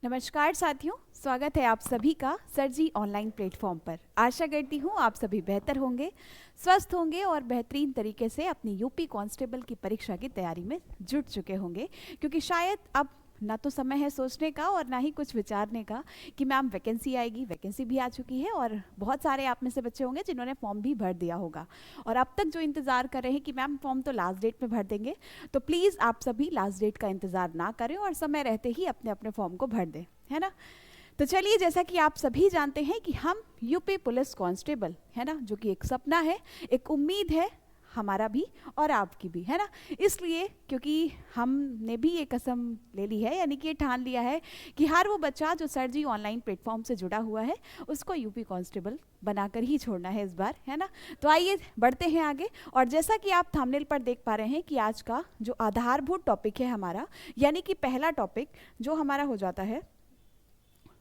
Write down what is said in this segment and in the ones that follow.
नमस्कार साथियों, स्वागत है आप सभी का सर जी ऑनलाइन प्लेटफॉर्म पर। आशा करती हूँ आप सभी बेहतर होंगे, स्वस्थ होंगे और बेहतरीन तरीके से अपनी यूपी कांस्टेबल की परीक्षा की तैयारी में जुट चुके होंगे, क्योंकि शायद अब ना तो समय है सोचने का और ना ही कुछ विचारने का कि मैम वैकेंसी आएगी। वैकेंसी भी आ चुकी है और बहुत सारे आप में से बच्चे होंगे जिन्होंने फॉर्म भी भर दिया होगा और अब तक जो इंतज़ार कर रहे हैं कि मैम फॉर्म तो लास्ट डेट में भर देंगे, तो प्लीज़ आप सभी लास्ट डेट का इंतज़ार ना करें और समय रहते ही अपने अपने फॉर्म को भर दें, है ना। तो चलिए, जैसा कि आप सभी जानते हैं कि हम यूपी पुलिस कांस्टेबल, है ना, जो कि एक सपना है, एक उम्मीद है हमारा भी और आपकी भी, है ना। इसलिए क्योंकि हमने भी ये कसम ले ली है, यानी कि ये ठान लिया है कि हर वो बच्चा जो सर जी ऑनलाइन प्लेटफॉर्म से जुड़ा हुआ है उसको यूपी कांस्टेबल बनाकर ही छोड़ना है इस बार, है ना। तो आइए बढ़ते हैं आगे। और जैसा कि आप थंबनेल पर देख पा रहे हैं कि आज का जो आधारभूत टॉपिक है हमारा, यानी कि पहला टॉपिक जो हमारा हो जाता है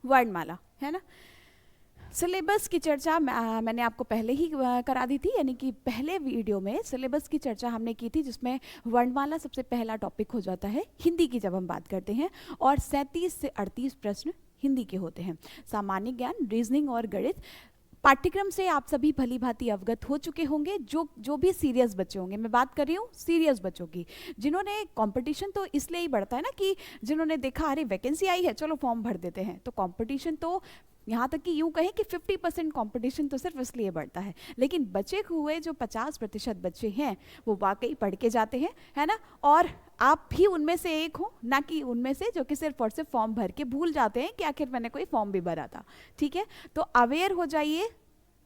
वर्णमाला, है ना। सिलेबस की चर्चा मैंने आपको पहले ही करा दी थी, यानी कि पहले वीडियो में सिलेबस की चर्चा हमने की थी, जिसमें वर्णमाला सबसे पहला टॉपिक हो जाता है हिंदी की जब हम बात करते हैं, और 37 से 38 प्रश्न हिंदी के होते हैं। सामान्य ज्ञान, रीजनिंग और गणित पाठ्यक्रम से आप सभी भली भांति अवगत हो चुके होंगे। जो भी सीरियस बच्चे होंगे, मैं बात कर रही हूँ सीरियस बच्चों की, जिन्होंने कंपटीशन तो इसलिए ही बढ़ता है ना कि जिन्होंने देखा अरे वैकेंसी आई है चलो फॉर्म भर देते हैं, तो कंपटीशन तो यहाँ तक कि यूँ कहें कि 50% कंपटीशन तो सिर्फ इसलिए बढ़ता है, लेकिन बचे हुए जो 50% बच्चे हैं वो वाकई पढ़ के जाते हैं, है ना। और आप भी उनमें से एक हो, ना कि उनमें से जो कि सिर्फ और सिर्फ फॉर्म भर के भूल जाते हैं कि आखिर मैंने कोई फॉर्म भी भरा था। ठीक है, तो अवेयर हो जाइए,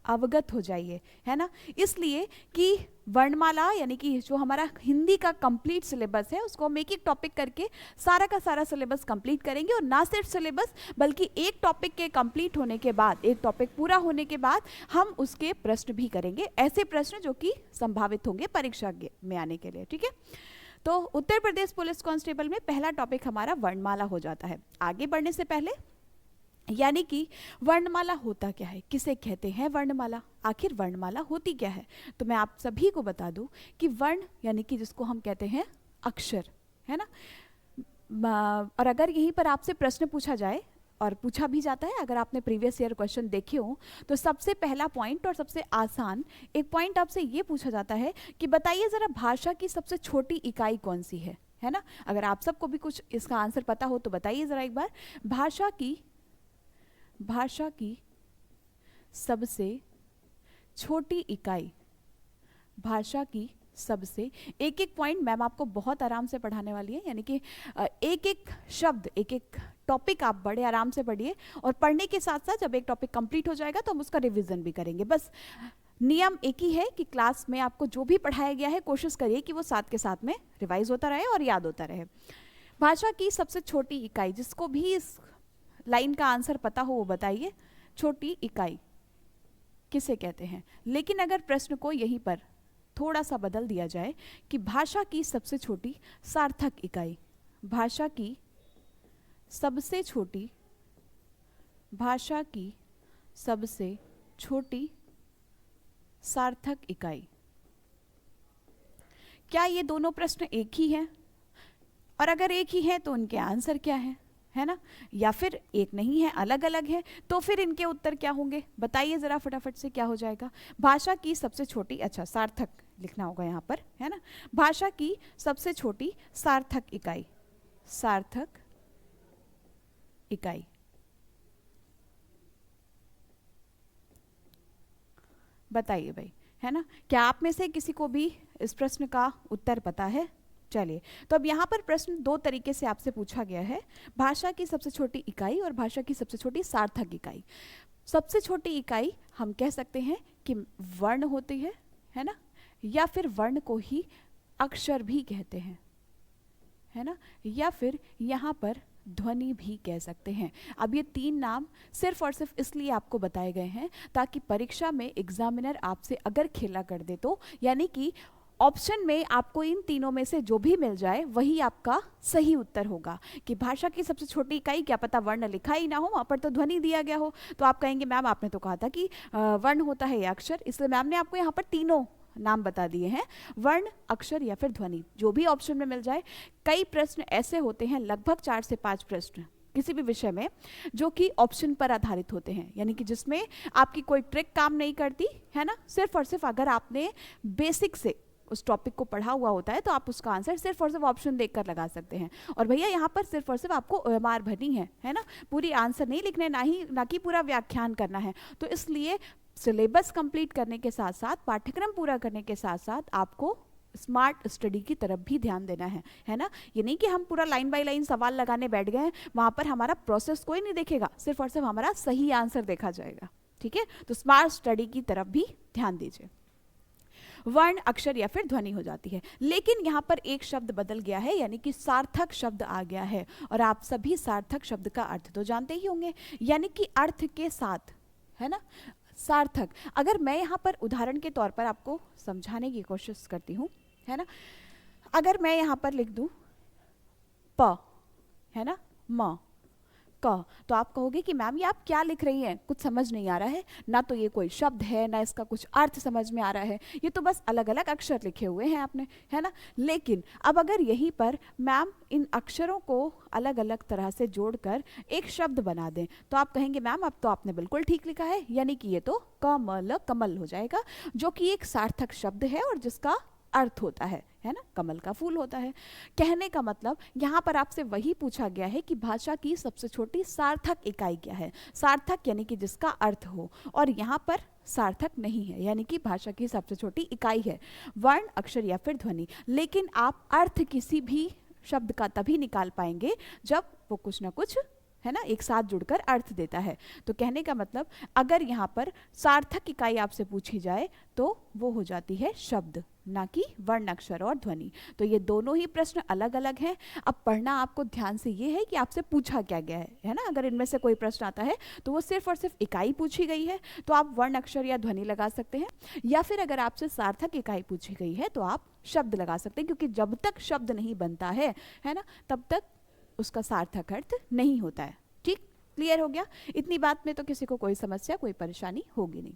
अवगत हो जाइए, है ना। इसलिए कि वर्णमाला यानी कि जो हमारा हिंदी का कंप्लीट सिलेबस है उसको हम एक एक टॉपिक करके सारा का सारा सिलेबस कंप्लीट करेंगे, और ना सिर्फ सिलेबस बल्कि एक टॉपिक के कंप्लीट होने के बाद, एक टॉपिक पूरा होने के बाद हम उसके प्रश्न भी करेंगे, ऐसे प्रश्न जो कि संभावित होंगे परीक्षा में आने के लिए। ठीक है, तो उत्तर प्रदेश पुलिस कांस्टेबल में पहला टॉपिक हमारा वर्णमाला हो जाता है। आगे बढ़ने से पहले, यानी कि वर्णमाला होता क्या है, किसे कहते हैं वर्णमाला, आखिर वर्णमाला होती क्या है, तो मैं आप सभी को बता दूं कि वर्ण यानी कि जिसको हम कहते हैं अक्षर, है ना। और अगर यहीं पर आपसे प्रश्न पूछा जाए, और पूछा भी जाता है, अगर आपने प्रीवियस ईयर क्वेश्चन देखे हो, तो सबसे पहला पॉइंट और सबसे आसान एक पॉइंट आपसे ये पूछा जाता है कि बताइए ज़रा भाषा की सबसे छोटी इकाई कौन सी है ना। अगर आप सबको भी कुछ इसका आंसर पता हो तो बताइए ज़रा एक बार। भाषा की सबसे छोटी इकाई, भाषा की सबसे, एक एक पॉइंट मैम आपको बहुत आराम से पढ़ाने वाली है, यानी कि एक एक शब्द, एक एक टॉपिक आप बड़े आराम से पढ़िए, और पढ़ने के साथ साथ जब एक टॉपिक कंप्लीट हो जाएगा तो हम उसका रिवीजन भी करेंगे। बस नियम एक ही है कि क्लास में आपको जो भी पढ़ाया गया है कोशिश करिए कि वो साथ के साथ में रिवाइज होता रहे और याद होता रहे। भाषा की सबसे छोटी इकाई, जिसको भी इस लाइन का आंसर पता हो वो बताइए, छोटी इकाई किसे कहते हैं। लेकिन अगर प्रश्न को यहीं पर थोड़ा सा बदल दिया जाए कि भाषा की सबसे छोटी सार्थक इकाई, भाषा की सबसे छोटी, भाषा की सबसे छोटी सार्थक इकाई, क्या ये दोनों प्रश्न एक ही हैं? और अगर एक ही है तो उनके आंसर क्या है ना, या फिर एक नहीं है, अलग अलग है, तो फिर इनके उत्तर क्या होंगे बताइए ज़रा फटाफट से, क्या हो जाएगा। भाषा की सबसे छोटी, अच्छा सार्थक लिखना होगा यहाँ पर, है ना। भाषा की सबसे छोटी सार्थक इकाई, सार्थक इकाई, बताइए भाई, है ना। क्या आप में से किसी को भी इस प्रश्न का उत्तर पता है? चलिए, तो अब यहाँ पर प्रश्न दो तरीके से आपसे पूछा गया है, भाषा की सबसे छोटी इकाई और भाषा की सबसे छोटी सार्थक इकाई। सबसे छोटी इकाई हम कह सकते हैं कि वर्ण होती है ना, या फिर वर्ण को ही अक्षर भी कहते हैं, है ना, या फिर यहाँ पर ध्वनि भी कह सकते हैं। अब ये तीन नाम सिर्फ और सिर्फ इसलिए आपको बताए गए हैं ताकि परीक्षा में एग्जामिनर आपसे अगर खेला कर दे तो, यानी कि ऑप्शन में आपको इन तीनों में से जो भी मिल जाए वही आपका सही उत्तर होगा। कि भाषा की सबसे छोटी इकाई, क्या पता वर्ण लिखा ही ना हो, वहाँ पर तो ध्वनि दिया गया हो, तो आप कहेंगे मैम आपने तो कहा था कि वर्ण होता है या अक्षर, इसलिए मैम ने आपको यहाँ पर तीनों नाम बता दिए हैं, वर्ण, अक्षर या फिर ध्वनि, जो भी ऑप्शन में मिल जाए। कई प्रश्न ऐसे होते हैं, लगभग 4 से 5 प्रश्न किसी भी विषय में जो कि ऑप्शन पर आधारित होते हैं, यानी कि जिसमें आपकी कोई ट्रिक काम नहीं करती है ना, सिर्फ और सिर्फ अगर आपने बेसिक से उस टॉपिक को पढ़ा हुआ होता है तो आप उसका आंसर सिर्फ और सिर्फ ऑप्शन देखकर लगा सकते हैं। और भैया यहाँ पर सिर्फ और सिर्फ आपको OMR भरनी है ना, पूरी आंसर नहीं लिखने, ना कि पूरा व्याख्यान करना है। तो इसलिए सिलेबस कंप्लीट करने के साथ साथ, पाठ्यक्रम पूरा करने के साथ साथ आपको स्मार्ट स्टडी की तरफ भी ध्यान देना है ना। ये नहीं कि हम पूरा लाइन बाय लाइन सवाल लगाने बैठ गए, वहाँ पर हमारा प्रोसेस कोई नहीं देखेगा, सिर्फ और सिर्फ हमारा सही आंसर देखा जाएगा, ठीक है। तो स्मार्ट स्टडी की तरफ भी ध्यान दीजिए। वर्ण, अक्षर या फिर ध्वनि हो जाती है, लेकिन यहाँ पर एक शब्द बदल गया है, यानी कि सार्थक शब्द आ गया है। और आप सभी सार्थक शब्द का अर्थ तो जानते ही होंगे, यानी कि अर्थ के साथ, है ना, सार्थक। अगर मैं यहाँ पर उदाहरण के तौर पर आपको समझाने की कोशिश करती हूँ, है ना, अगर मैं यहाँ पर लिख दूँ प, है ना, म, क, तो आप कहोगे कि मैम ये आप क्या लिख रही हैं, कुछ समझ नहीं आ रहा है, ना तो ये कोई शब्द है, ना इसका कुछ अर्थ समझ में आ रहा है, ये तो बस अलग अलग अक्षर लिखे हुए हैं आपने, है ना। लेकिन अब अगर यहीं पर मैम इन अक्षरों को अलग अलग तरह से जोड़कर एक शब्द बना दें, तो आप कहेंगे मैम अब तो आपने बिल्कुल ठीक लिखा है, यानी कि ये तो कमल, कमल हो जाएगा, जो कि एक सार्थक शब्द है और जिसका अर्थ होता है ना, कमल का फूल होता है। कहने का मतलब यहाँ पर आपसे वही पूछा गया है कि भाषा की सबसे छोटी सार्थक इकाई क्या है। सार्थक यानी कि जिसका अर्थ हो, और यहाँ पर सार्थक नहीं है, यानी कि भाषा की सबसे छोटी इकाई है वर्ण, अक्षर या फिर ध्वनि। लेकिन आप अर्थ किसी भी शब्द का तभी निकाल पाएंगे जब वो कुछ ना कुछ, है ना, एक साथ जुड़कर अर्थ देता है। तो कहने का मतलब अगर यहाँ पर सार्थक इकाई आपसे पूछी जाए तो वो हो जाती है शब्द, ना कि वर्ण, अक्षर और ध्वनि। तो ये दोनों ही प्रश्न अलग अलग हैं। अब पढ़ना आपको ध्यान से ये है कि आपसे पूछा क्या गया है ना। अगर इनमें से कोई प्रश्न आता है तो वो सिर्फ और सिर्फ इकाई पूछी गई है तो आप वर्ण, अक्षर या ध्वनि लगा सकते हैं, या फिर अगर आपसे सार्थक इकाई पूछी गई है तो आप शब्द लगा सकते हैं, क्योंकि जब तक शब्द नहीं बनता है ना, तब तक उसका सार्थक अर्थ नहीं होता है। ठीक, क्लियर हो गया? इतनी बात में तो किसी को कोई समस्या, कोई परेशानी होगी नहीं।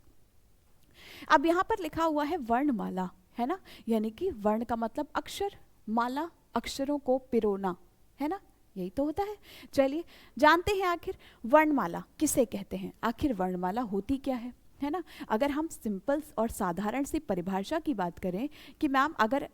अब यहाँ पर लिखा हुआ है वर्णमाला, है ना, यानी कि वर्ण का मतलब अक्षर, माला अक्षरों को पिरोना, है ना, यही तो होता है। चलिए जानते हैं आखिर वर्णमाला किसे कहते हैं, आखिर वर्णमाला होती क्या है ना। अगर हम सिंपल और साधारण सी परिभाषा की बात करें कि मैम अगर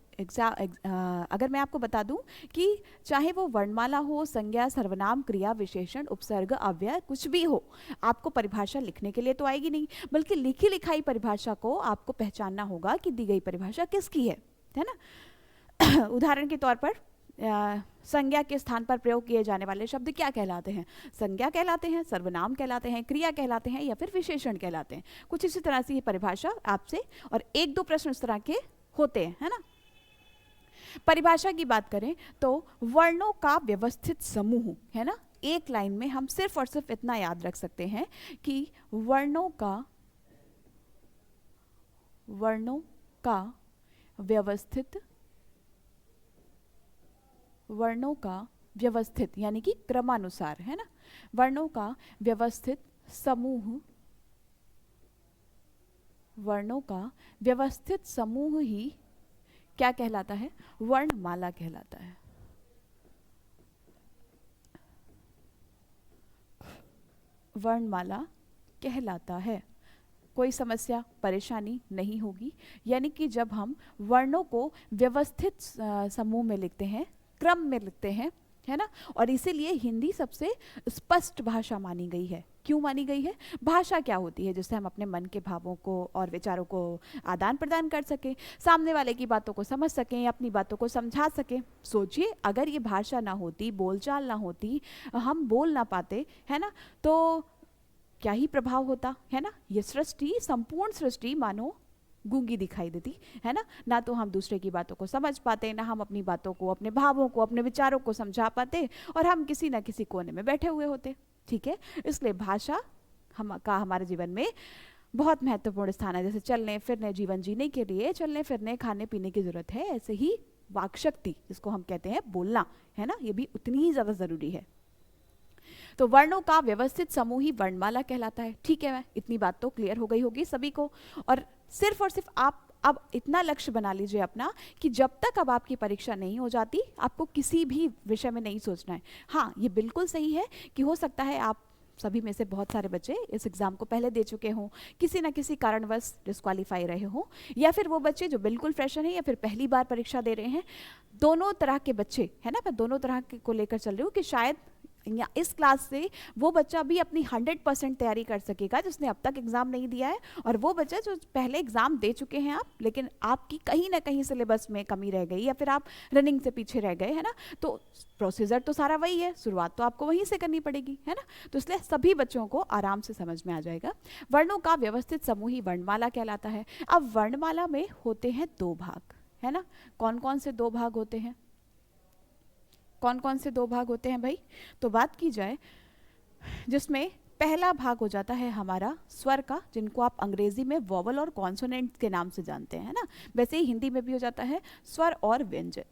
मैं आपको बता दूं कि चाहे वो वर्णमाला हो, संज्ञा, सर्वनाम, क्रिया, विशेषण, उपसर्ग, अव्यय, कुछ भी हो, आपको परिभाषा लिखने के लिए तो आएगी नहीं, बल्कि लिखी लिखाई परिभाषा को आपको पहचानना होगा कि दी गई परिभाषा किसकी है ना। उदाहरण के तौर पर संज्ञा के स्थान पर प्रयोग किए जाने वाले शब्द क्या कहलाते हैं? संज्ञा कहलाते हैं, सर्वनाम कहलाते हैं, क्रिया कहलाते हैं, या फिर विशेषण कहलाते हैं। कुछ इसी तरह से ये परिभाषा आपसे, और एक दो प्रश्न इस तरह के होते हैं, है ना। परिभाषा की बात करें तो वर्णों का व्यवस्थित समूह, है ना। एक लाइन में हम सिर्फ और सिर्फ इतना याद रख सकते हैं कि वर्णों व्यवस्थित यानी कि क्रमानुसार, है ना, वर्णों का व्यवस्थित समूह ही क्या कहलाता है? वर्णमाला कहलाता है। वर्णमाला कहलाता है। कोई समस्या, परेशानी नहीं होगी। यानी कि जब हम वर्णों को व्यवस्थित समूह में लिखते हैं, क्रम में लिखते हैं, है ना, और इसीलिए हिंदी सबसे स्पष्ट भाषा मानी गई है। क्यों मानी गई है? भाषा क्या होती है? जिससे हम अपने मन के भावों को और विचारों को आदान प्रदान कर सकें, सामने वाले की बातों को समझ सकें, अपनी बातों को समझा सकें। सोचिए अगर ये भाषा ना होती, बोलचाल ना होती, हम बोल ना पाते, है ना, तो क्या ही प्रभाव होता, है ना। ये सृष्टि, संपूर्ण सृष्टि मानो गूंगी दिखाई देती, है ना तो हम दूसरे की बातों को समझ पाते, ना हम अपनी बातों को, अपने भावों को, अपने विचारों को समझा पाते, और हम किसी ना किसी कोने में बैठे हुए होते। ठीक है, इसलिए भाषा हमारे जीवन में बहुत महत्वपूर्ण स्थान है। जैसे चलने फिरने, जीवन जीने के लिए चलने फिरने, खाने पीने की जरूरत है, ऐसे ही वाक शक्ति, जिसको हम कहते हैं बोलना, है ना, ये भी उतनी ही ज्यादा जरूरी है। तो वर्णों का व्यवस्थित समूह ही वर्णमाला कहलाता है। ठीक है, इतनी बात तो क्लियर हो गई होगी सभी को। और सिर्फ आप अब इतना लक्ष्य बना लीजिए अपना कि जब तक अब आपकी परीक्षा नहीं हो जाती आपको किसी भी विषय में नहीं सोचना है। हाँ, ये बिल्कुल सही है कि हो सकता है आप सभी में से बहुत सारे बच्चे इस एग्ज़ाम को पहले दे चुके हों, किसी ना किसी कारणवश डिस्क्वालीफाई रहे हों, या फिर वो बच्चे जो बिल्कुल फ्रेशर हैं या फिर पहली बार परीक्षा दे रहे हैं। दोनों तरह के बच्चे है ना, मैं दोनों तरह को लेकर चल रही हूँ कि शायद या इस क्लास से वो बच्चा भी अपनी 100% तैयारी कर सकेगा जिसने अब तक एग्ज़ाम नहीं दिया है, और वो बच्चा जो पहले एग्ज़ाम दे चुके हैं आप, लेकिन आपकी कहीं ना कहीं सिलेबस में कमी रह गई या फिर आप रनिंग से पीछे रह गए, है ना। तो प्रोसीजर तो सारा वही है, शुरुआत तो आपको वहीं से करनी पड़ेगी, है ना। तो इसलिए सभी बच्चों को आराम से समझ में आ जाएगा। वर्णों का व्यवस्थित समूह ही वर्णमाला कहलाता है। अब वर्णमाला में होते हैं 2 भाग, है ना। कौन कौन से 2 भाग होते हैं, कौन कौन से 2 भाग होते हैं भाई? तो बात की जाए जिसमें पहला भाग हो जाता है हमारा स्वर का, जिनको आप अंग्रेजी में वोवल और कॉन्सोनेंट के नाम से जानते हैं, है ना। वैसे ही हिंदी में भी हो जाता है स्वर और व्यंजन,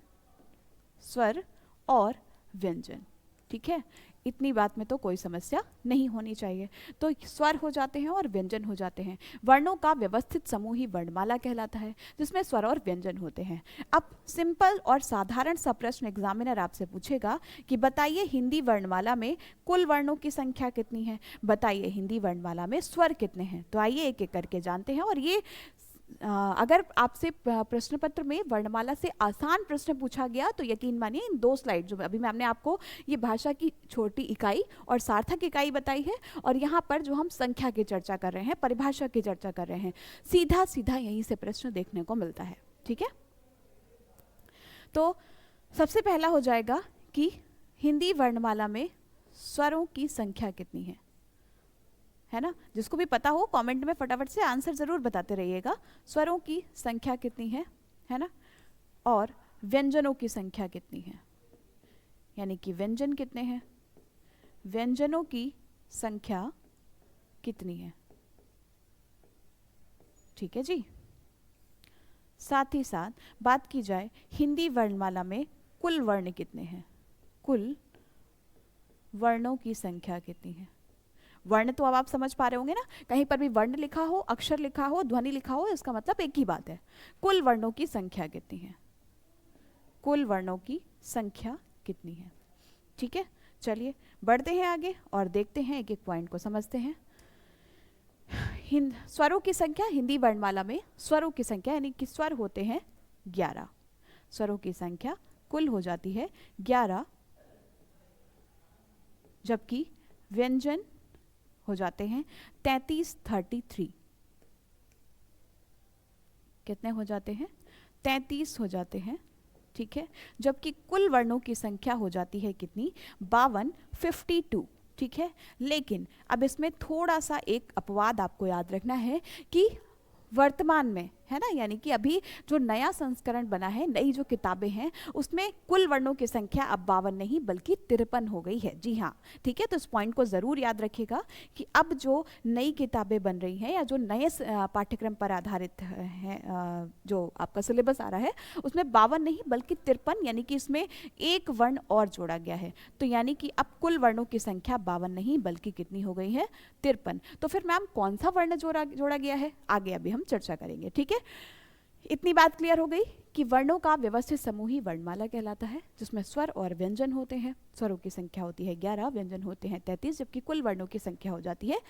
स्वर और व्यंजन, ठीक है। इतनी बात में तो कोई समस्या नहीं होनी चाहिए। तो स्वर हो जाते हैं और व्यंजन हो जाते हैं। वर्णों का व्यवस्थित समूह ही वर्णमाला कहलाता है, जिसमें स्वर और व्यंजन होते हैं। अब सिंपल और साधारण सा प्रश्न एग्जामिनर आपसे पूछेगा कि बताइए हिंदी वर्णमाला में कुल वर्णों की संख्या कितनी है, बताइए हिंदी वर्णमाला में स्वर कितने हैं। तो आइए एक एक करके जानते हैं। और ये अगर आपसे प्रश्न पत्र में वर्णमाला से आसान प्रश्न पूछा गया तो यकीन मानिए इन 2 स्लाइड जो अभी मैंने आपको ये भाषा की छोटी इकाई और सार्थक इकाई बताई है, और यहाँ पर जो हम संख्या की चर्चा कर रहे हैं, परिभाषा की चर्चा कर रहे हैं, सीधा सीधा यहीं से प्रश्न देखने को मिलता है, ठीक है। तो सबसे पहला हो जाएगा कि हिंदी वर्णमाला में स्वरों की संख्या कितनी है ना। जिसको भी पता हो कमेंट में फटाफट से आंसर जरूर बताते रहिएगा। स्वरों की संख्या कितनी है ना। और व्यंजनों की संख्या कितनी है, यानी कि व्यंजन कितने हैं, व्यंजनों की संख्या कितनी है, ठीक है जी। साथ ही साथ बात की जाए हिंदी वर्णमाला में कुल वर्ण कितने हैं, कुल वर्णों की संख्या कितनी है। वर्ण तो अब आप समझ पा रहे होंगे ना, कहीं पर भी वर्ण लिखा हो, अक्षर लिखा हो, ध्वनि लिखा हो, इसका मतलब एक ही बात है, कुल वर्णों की संख्या कितनी है, कुल वर्णों की संख्या कितनी है, ठीक है। चलिए बढ़ते हैं आगे और देखते हैं, एक एक पॉइंट को समझते हैं। स्वरों की संख्या हिंदी वर्णमाला में, स्वरों की संख्या यानी कि स्वर होते हैं 11, स्वरों की संख्या कुल हो जाती है 11, जबकि व्यंजन हो जाते हैं 33 कितने हो जाते हैं, 33 हो जाते हैं, ठीक है। जबकि कुल वर्णों की संख्या हो जाती है कितनी, 52, ठीक है। लेकिन अब इसमें थोड़ा सा एक अपवाद आपको याद रखना है कि वर्तमान में, है ना, यानी कि अभी जो नया संस्करण बना है, नई जो किताबें हैं, उसमें कुल वर्णों की संख्या अब 52 नहीं बल्कि 53 हो गई है। जी हाँ, ठीक है। तो इस पॉइंट को ज़रूर याद रखिएगा कि अब जो नई किताबें बन रही हैं या जो नए पाठ्यक्रम पर आधारित है, जो आपका सिलेबस आ रहा है, उसमें 52 नहीं बल्कि 53, यानी कि इसमें एक वर्ण और जोड़ा गया है। तो यानी कि अब कुल वर्णों की संख्या 52 नहीं बल्कि कितनी हो गई है, 53। तो फिर मैम कौन सा वर्ण जोड़ा गया है, आगे अभी हम चर्चा करेंगे, ठीक है। इतनी बात क्लियर हो गई कि वर्णों का व्यवस्थित समूह ही वर्णमाला कहलाता है, जिसमें स्वर और व्यंजन होते हैं। स्वरों की संख्या होती है 11, व्यंजन होते हैं 33, जबकि कुल वर्णों की संख्या हो जाती है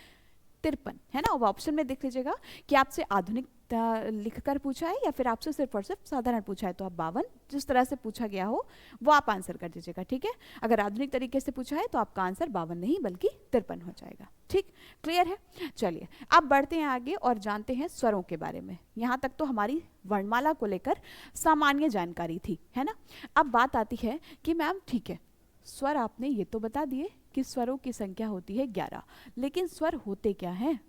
53, है ना। अब ऑप्शन में देख लीजिएगा कि आपसे आधुनिक लिखकर पूछा है या फिर आपसे सिर्फ और सिर्फ साधारण पूछा है, तो आप 52 जिस तरह से पूछा गया हो वो आप आंसर कर दीजिएगा, ठीक है। अगर आधुनिक तरीके से पूछा है तो आपका आंसर 52 नहीं बल्कि 53 हो जाएगा, ठीक, क्लियर है। चलिए अब बढ़ते हैं आगे और जानते हैं स्वरों के बारे में। यहाँ तक तो हमारी वर्णमाला को लेकर सामान्य जानकारी थी, है ना। अब बात आती है कि मैम ठीक है, स्वर आपने ये तो बता दिए कि स्वरों की संख्या होती है 11, लेकिन स्वर होते क्या हैं,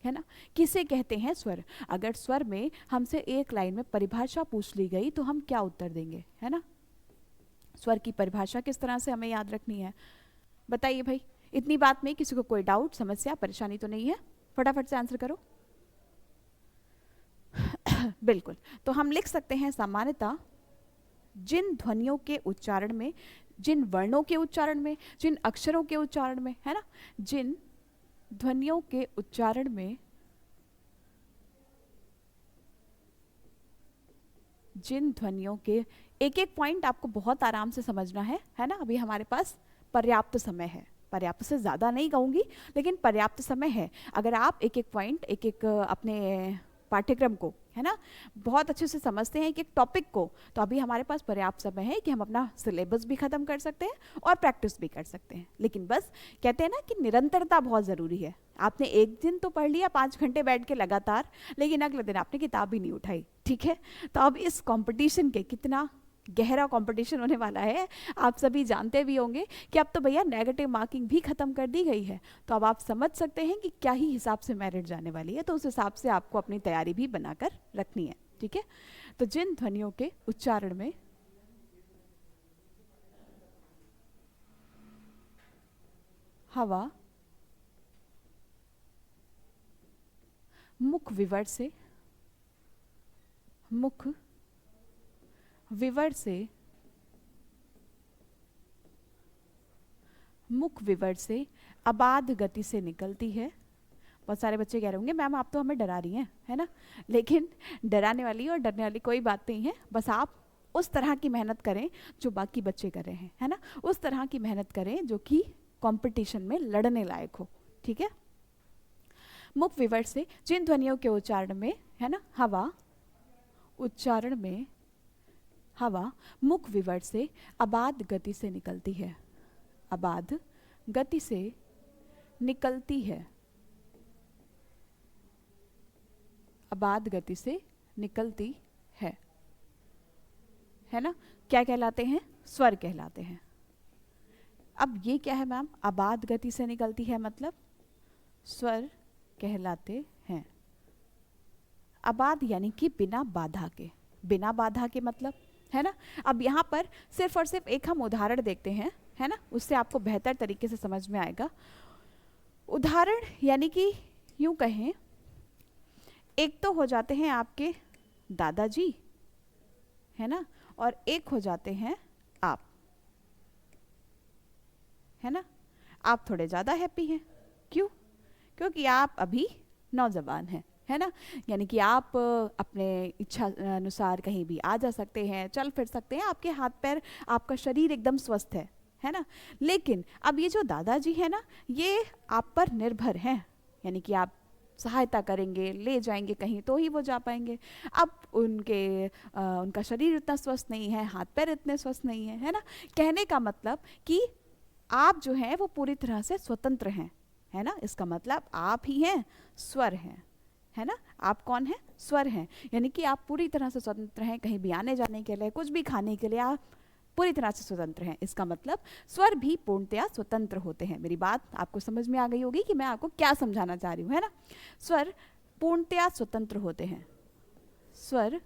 है ना, किसे कहते हैं स्वर। अगर स्वर में हमसे एक लाइन में परिभाषा पूछ ली गई तो हम क्या उत्तर देंगे, है ना। स्वर की परिभाषा किस तरह से हमें याद रखनी है, बताइए भाई। इतनी बात में किसी को कोई डाउट, समस्या, परेशानी तो नहीं है, फटाफट से आंसर करो। बिल्कुल, तो हम लिख सकते हैं सामान्यतः जिन ध्वनियों के उच्चारण में, जिन वर्णों के उच्चारण में, जिन अक्षरों के उच्चारण में, है ना, जिन ध्वनियों के उच्चारण में जिन ध्वनियों के, एक एक पॉइंट आपको बहुत आराम से समझना है ना। अभी हमारे पास पर्याप्त समय है, पर्याप्त से ज़्यादा नहीं कहूँगी लेकिन पर्याप्त समय है। अगर आप एक एक पॉइंट, एक एक अपने पाठ्यक्रम को, है ना, बहुत अच्छे से समझते हैं एक एक टॉपिक को, तो अभी हमारे पास पर्याप्त समय है कि हम अपना सिलेबस भी ख़त्म कर सकते हैं और प्रैक्टिस भी कर सकते हैं। लेकिन बस कहते हैं ना कि निरंतरता बहुत ज़रूरी है। आपने एक दिन तो पढ़ लिया 5 घंटे बैठ के लगातार, लेकिन अगले दिन आपने किताब ही नहीं उठाई, ठीक है। तो अब इस कंपटीशन के, कितना गहरा कंपटीशन होने वाला है, आप सभी जानते भी होंगे कि अब तो भैया नेगेटिव मार्किंग भी ख़त्म कर दी गई है। तो अब आप समझ सकते हैं कि क्या ही हिसाब से मेरिट जाने वाली है। तो उस हिसाब से आपको अपनी तैयारी भी बनाकर रखनी है, ठीक है। तो जिन ध्वनियों के उच्चारण में हवा मुख विवर से, मुख विवर से, मुख विवर से अबाध गति से निकलती है। बहुत सारे बच्चे कह रहे होंगे मैम आप तो हमें डरा रही हैं, है ना। लेकिन डराने वाली और डरने वाली कोई बात नहीं है। बस आप उस तरह की मेहनत करें जो बाकी बच्चे कर रहे हैं, है ना। उस तरह की मेहनत करें जो कि कंपटीशन में लड़ने लायक हो, ठीक है। मुख विवर से जिन ध्वनियों के उच्चारण में, है ना, हवा, उच्चारण में हवा मुख विवर से अबाध गति से निकलती है, अबाध गति से निकलती है, अबाध गति से निकलती है ना। क्या कहलाते हैं? स्वर कहलाते हैं। अब ये क्या है मैम? अबाध गति से निकलती है मतलब स्वर कहलाते हैं। अबाध यानी कि बिना बाधा के, बिना बाधा के मतलब, है ना। अब यहाँ पर सिर्फ और सिर्फ एक हम उदाहरण देखते हैं, है ना, उससे आपको बेहतर तरीके से समझ में आएगा। उदाहरण यानी कि यूं कहें, एक तो हो जाते हैं आपके दादाजी, है ना, और एक हो जाते हैं आप, है ना। आप थोड़े ज़्यादा हैप्पी हैं, क्यों? क्योंकि आप अभी नौजवान हैं, है ना। यानी कि आप अपने इच्छा अनुसार कहीं भी आ जा सकते हैं, चल फिर सकते हैं, आपके हाथ पैर, आपका शरीर एकदम स्वस्थ है ना। लेकिन अब ये जो दादाजी है ना, ये आप पर निर्भर हैं, यानी कि आप सहायता करेंगे, ले जाएंगे कहीं तो ही वो जा पाएंगे। अब उनका शरीर इतना स्वस्थ नहीं है, हाथ पैर इतने स्वस्थ नहीं है ना। कहने का मतलब कि आप जो हैं वो पूरी तरह से स्वतंत्र हैं, है ना। इसका मतलब आप ही हैं, स्वर हैं, है ना। आप कौन हैं? स्वर हैं। यानी कि आप पूरी तरह से स्वतंत्र हैं, कहीं भी आने जाने के लिए, कुछ भी खाने के लिए आप पूरी तरह से स्वतंत्र हैं। इसका मतलब स्वर भी पूर्णतया स्वतंत्र होते हैं। मेरी बात आपको समझ में आ गई होगी कि मैं आपको क्या समझाना चाह रही हूँ, है ना। स्वर पूर्णतया स्वतंत्र होते हैं, स्वर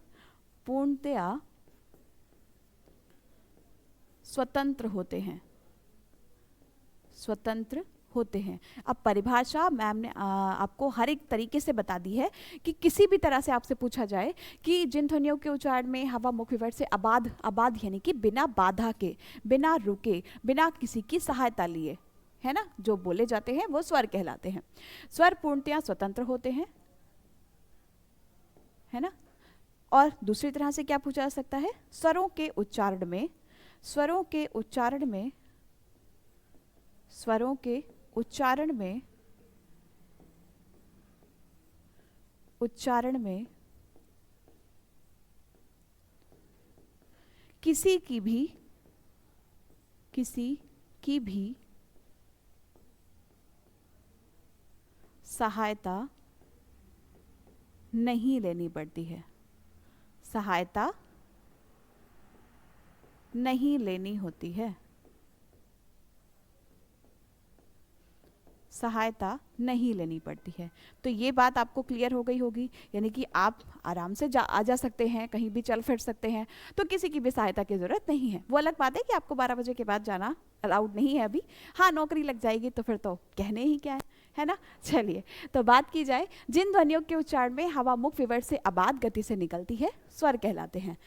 पूर्णतया स्वतंत्र होते हैं, स्वतंत्र होते हैं। अब परिभाषा मैम ने आपको हर एक तरीके से बता दी है कि किसी भी तरह से आपसे पूछा जाए कि जिन ध्वनियों के उच्चारण में हवा मुख विवर से अबाध, अबाध यानी कि बिना बाधा के, बिना रुके, बिना किसी की सहायता लिए, है ना, जो बोले जाते हैं वो स्वर कहलाते हैं। स्वर पूर्णतया स्वतंत्र होते हैं, है ना। और दूसरी तरह से क्या पूछा जा सकता है? स्वरों के उच्चारण में, स्वरों के उच्चारण में, स्वरों के उच्चारण में, उच्चारण में किसी की भी सहायता नहीं लेनी पड़ती है, सहायता नहीं लेनी होती है, सहायता नहीं लेनी पड़ती है। तो ये बात आपको क्लियर हो गई होगी, यानी कि आप आराम से आ जा सकते हैं, कहीं भी चल फिर सकते हैं, तो किसी की भी सहायता की ज़रूरत नहीं है। वो अलग बात है कि आपको 12 बजे के बाद जाना अलाउड नहीं है अभी। हाँ, नौकरी लग जाएगी तो फिर तो कहने ही क्या है ना। चलिए, तो बात की जाए, जिन ध्वनियों के उच्चारण में हवा मुख विवर से अबाध गति से निकलती है, स्वर कहलाते हैं।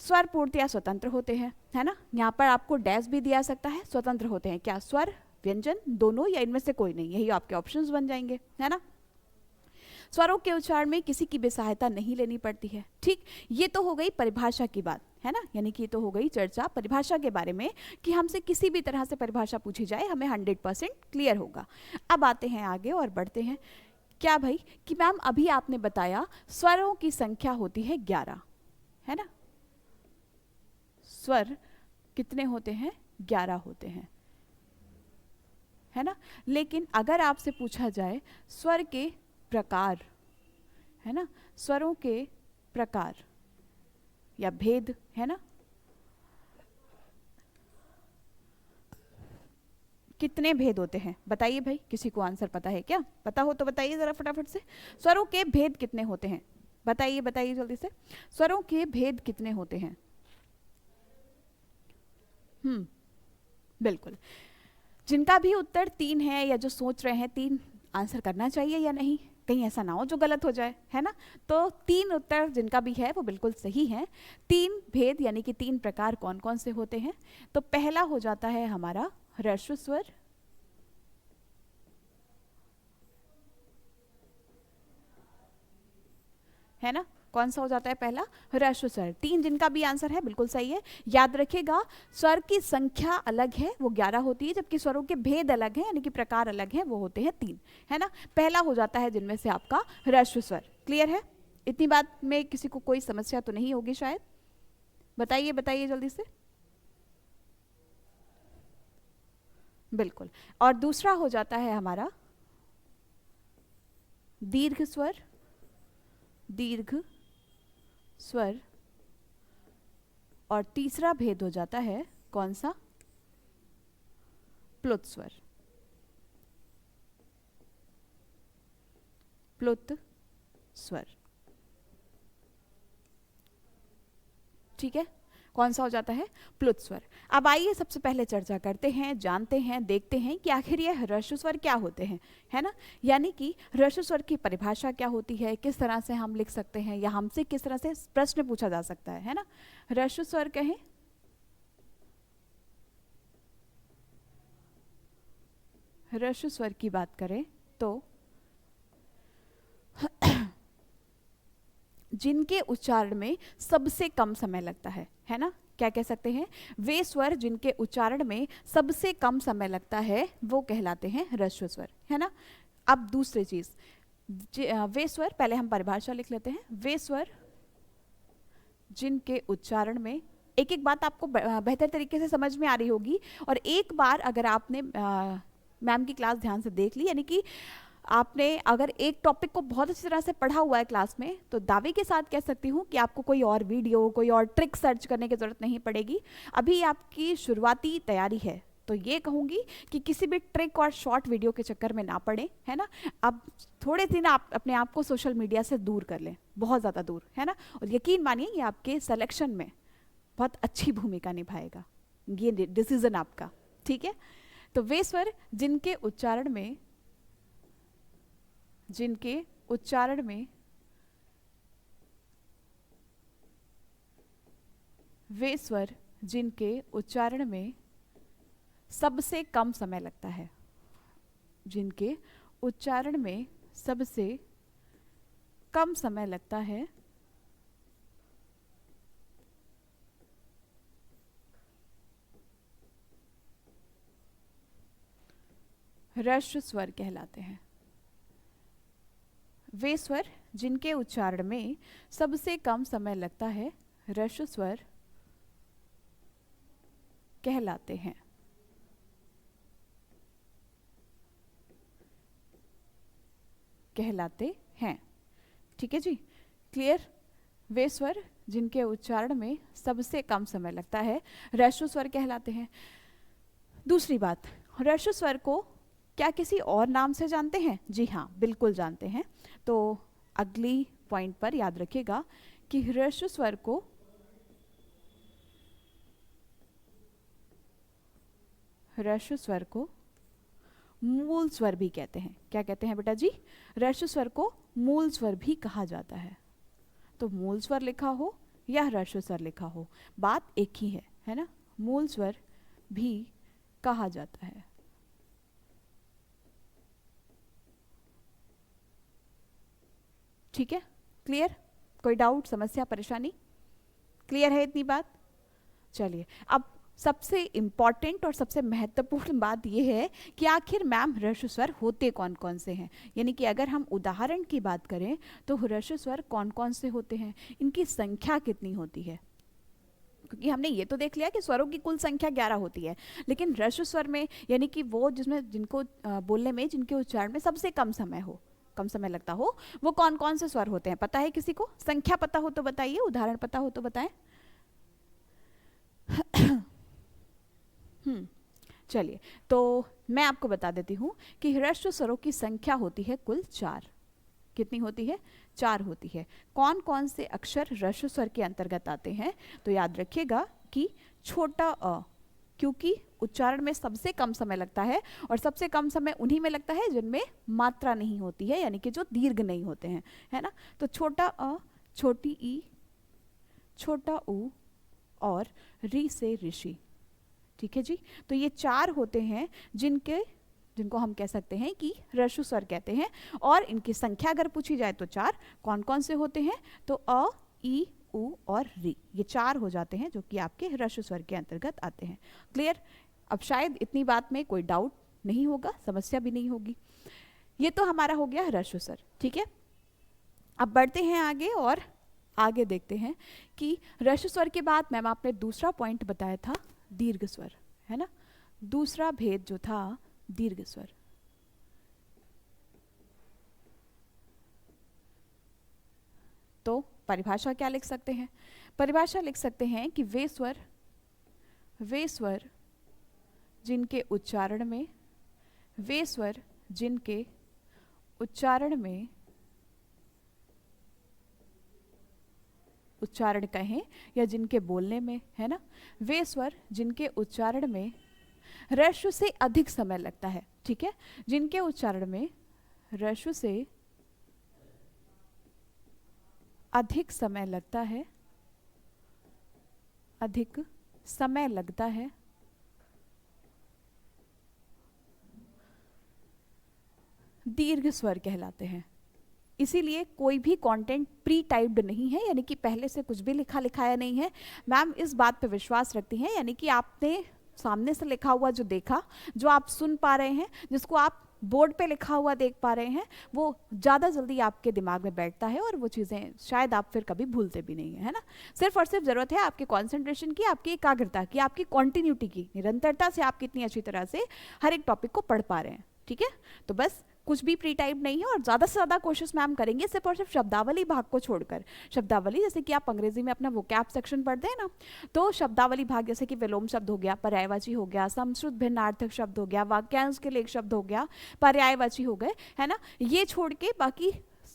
स्वर पूर्णतया स्वतंत्र होते हैं, है ना। यहाँ पर आपको डैश भी दिया सकता है। स्वतंत्र होते हैं क्या? स्वर, व्यंजन, दोनों या इनमें से कोई नहीं, यही आपके ऑप्शंस बन जाएंगे, है ना। स्वरों के उच्चारण में किसी की भी सहायता नहीं लेनी पड़ती है। ठीक, ये तो हो गई परिभाषा की बात, है ना, यानी कि ये तो हो गई चर्चा परिभाषा के बारे में कि हमसे किसी भी तरह से परिभाषा पूछी जाए हमें 100% क्लियर होगा। अब आते हैं आगे और बढ़ते हैं। क्या भाई कि मैम अभी आपने बताया स्वरों की संख्या होती है 11, है ना, स्वर कितने होते हैं, 11 होते हैं, है ना। लेकिन अगर आपसे पूछा जाए स्वर के प्रकार, है ना, स्वरों के प्रकार या भेद, है ना, कितने भेद होते हैं बताइए भाई, किसी को आंसर पता है क्या, पता हो तो बताइए जरा फटाफट से। स्वरों के भेद कितने होते हैं, बताइए बताइए जल्दी से, स्वरों के भेद कितने होते हैं। बिल्कुल, जिनका भी उत्तर 3 है या जो सोच रहे हैं 3 आंसर करना चाहिए या नहीं, कहीं ऐसा ना हो जो गलत हो जाए, है ना। तो 3 उत्तर जिनका भी है वो बिल्कुल सही है। 3 भेद यानी कि 3 प्रकार कौन कौन से होते हैं, तो पहला हो जाता है हमारा ह्रस्व स्वर, है ना, कौन सा हो जाता है पहला, ह्रस्व स्वर। 3 जिनका भी आंसर है बिल्कुल सही है। याद रखिएगा स्वर की संख्या अलग है वो 11 होती है, जबकि स्वरों के भेद अलग हैं यानी कि प्रकार अलग हैं वो होते हैं 3, है ना। पहला हो जाता है जिनमें से आपका ह्रस्व स्वर। क्लियर है, इतनी बात में किसी को कोई समस्या तो नहीं होगी शायद, बताइए बताइए जल्दी से। बिल्कुल, और दूसरा हो जाता है हमारा दीर्घ स्वर, दीर्घ स्वर, और तीसरा भेद हो जाता है कौन सा, प्लुत स्वर, प्लुत स्वर। ठीक है, कौन सा हो जाता है, प्लुत स्वर। अब आइए सबसे पहले चर्चा करते हैं, जानते हैं, देखते हैं कि आखिर ये ह्रस्व स्वर क्या होते हैं, है ना, यानी कि ह्रस्व स्वर की परिभाषा क्या होती है, किस तरह से हम लिख सकते हैं या हमसे किस तरह से प्रश्न पूछा जा सकता है ना। ह्रस्व स्वर कहें, ह्रस्व स्वर की बात करें तो जिनके उच्चारण में सबसे कम समय लगता है ना, क्या कह सकते हैं, वे स्वर जिनके उच्चारण में सबसे कम समय लगता है वो कहलाते हैं ह्रस्व स्वर, है ना। अब दूसरी चीज, वे स्वर, पहले हम परिभाषा लिख लेते हैं, वे स्वर जिनके उच्चारण में, एक एक बात आपको बेहतर तरीके से समझ में आ रही होगी, और एक बार अगर आपने मैम की क्लास ध्यान से देख ली, यानी कि आपने अगर एक टॉपिक को बहुत अच्छी तरह से पढ़ा हुआ है क्लास में, तो दावे के साथ कह सकती हूँ कि आपको कोई और वीडियो, कोई और ट्रिक सर्च करने की ज़रूरत नहीं पड़ेगी। अभी आपकी शुरुआती तैयारी है, तो ये कहूँगी कि किसी भी ट्रिक और शॉर्ट वीडियो के चक्कर में ना पड़े, है ना। अब थोड़े दिन आप अपने आप को सोशल मीडिया से दूर कर लें, बहुत ज़्यादा दूर, है ना, और यकीन मानिए ये आपके सिलेक्शन में बहुत अच्छी भूमिका निभाएगा, ये डिसीजन आपका, ठीक है। तो वे स्वर जिनके उच्चारण में, जिनके उच्चारण में, वे स्वर जिनके उच्चारण में सबसे कम समय लगता है, जिनके उच्चारण में सबसे कम समय लगता है, ह्रस्व स्वर कहलाते हैं। वे स्वर जिनके उच्चारण में सबसे कम समय लगता है ह्रस्व स्वर कहलाते हैं। कहलाते हैं, ठीक है जी, क्लियर। वे स्वर जिनके उच्चारण में सबसे कम समय लगता है ह्रस्व स्वर कहलाते हैं। दूसरी बात, ह्रस्व स्वर को क्या किसी और नाम से जानते हैं, जी हाँ बिल्कुल जानते हैं। तो अगली पॉइंट पर याद रखिएगा कि ह्रस्व स्वर को मूल स्वर भी कहते हैं। क्या कहते हैं बेटा जी, ह्रस्व स्वर को मूल स्वर भी कहा जाता है। तो मूल स्वर लिखा हो या ह्रस्व स्वर लिखा हो, बात एक ही है ना, मूल स्वर भी कहा जाता है। ठीक है, क्लियर? कोई डाउट, समस्या, परेशानी? क्लियर है इतनी बात? चलिए, अब सबसे इम्पॉर्टेंट और सबसे महत्वपूर्ण बात यह है कि आखिर मैम ह्रस्व स्वर होते कौन कौन से हैं। यानी कि अगर हम उदाहरण की बात करें तो ह्रस्व स्वर कौन कौन से होते हैं, इनकी संख्या कितनी होती है। क्योंकि हमने ये तो देख लिया कि स्वरों की कुल संख्या 11 होती है, लेकिन ह्रस्व स्वर में यानी कि वो जिसमें जिनको बोलने में, जिनके उच्चारण में सबसे कम समय लगता हो, वो कौन कौन से स्वर होते हैं, पता है किसी को? संख्या पता हो तो बताइए, उदाहरण पता हो तो बताएं। चलिए, तो मैं आपको बता देती हूँ कि ह्रस्व स्वरों की संख्या होती है कुल 4। कितनी होती है? 4 होती है। कौन कौन से अक्षर ह्रस्व स्वर के अंतर्गत आते हैं? तो याद रखिएगा कि छोटा अ, क्योंकि उच्चारण में सबसे कम समय लगता है और सबसे कम समय उन्हीं में लगता है जिनमें मात्रा नहीं होती है, यानी कि जो दीर्घ नहीं होते हैं, है ना। तो छोटा अ, छोटी ई, छोटा ऊ और री से ऋषि। ठीक है जी, तो ये 4 होते हैं जिनको हम कह सकते हैं कि ह्रस्व स्वर कहते हैं। और इनकी संख्या अगर पूछी जाए तो 4 कौन कौन से होते हैं? तो अ, ई, उ और री, ये 4 हो जाते हैं जो कि आपके ह्रस्व स्वर के अंतर्गत आते हैं। क्लियर? अब शायद इतनी बात में कोई डाउट नहीं होगा, समस्या भी नहीं होगी। ये तो हमारा हो गया ह्रस्व स्वर। ठीक है, अब बढ़ते हैं आगे और आगे देखते हैं कि ह्रस्व स्वर के बाद मैम आपने दूसरा पॉइंट बताया था दीर्घ स्वर, है ना। दूसरा भेद जो था दीर्घ स्वर। तो परिभाषा क्या लिख सकते हैं? परिभाषा लिख सकते हैं कि वे स्वर जिनके उच्चारण में उच्चारण कहें या जिनके बोलने में, है ना, वे स्वर जिनके उच्चारण में ह्रस्व से अधिक समय लगता है। ठीक है, जिनके उच्चारण में ह्रस्व से अधिक समय लगता है, दीर्घ स्वर कहलाते हैं। इसीलिए कोई भी कंटेंट प्री टाइप्ड नहीं है, यानी कि पहले से कुछ भी लिखाया नहीं है। मैम इस बात पे विश्वास रखती हैं, यानी कि आपने सामने से लिखा हुआ जो देखा, जो आप सुन पा रहे हैं, जिसको आप बोर्ड पे लिखा हुआ देख पा रहे हैं, वो ज़्यादा जल्दी आपके दिमाग में बैठता है और वो चीज़ें शायद आप फिर कभी भूलते भी नहीं है ना। सिर्फ और सिर्फ ज़रूरत है आपके कॉन्सेंट्रेशन की, आपकी एकाग्रता की, आपकी कॉन्टिन्यूटी की, निरंतरता से आप कितनी अच्छी तरह से हर एक टॉपिक को पढ़ पा रहे हैं। ठीक है, तो बस कुछ भी प्री टाइप नहीं है और ज़्यादा से ज़्यादा कोशिश मैम करेंगे सिर्फ और सिर्फ शब्दावली भाग को छोड़कर। शब्दावली जैसे कि आप अंग्रेजी में अपना वोकैब सेक्शन पढ़ते हैं ना, तो शब्दावली भाग जैसे कि विलोम शब्द हो गया, पर्यायवाची हो गया, समश्रुत भिन्नार्थक शब्द हो गया, वाक्यांश के लिए एक शब्द हो गया, पर्यायवाची हो गए, है ना, ये छोड़ के बाकी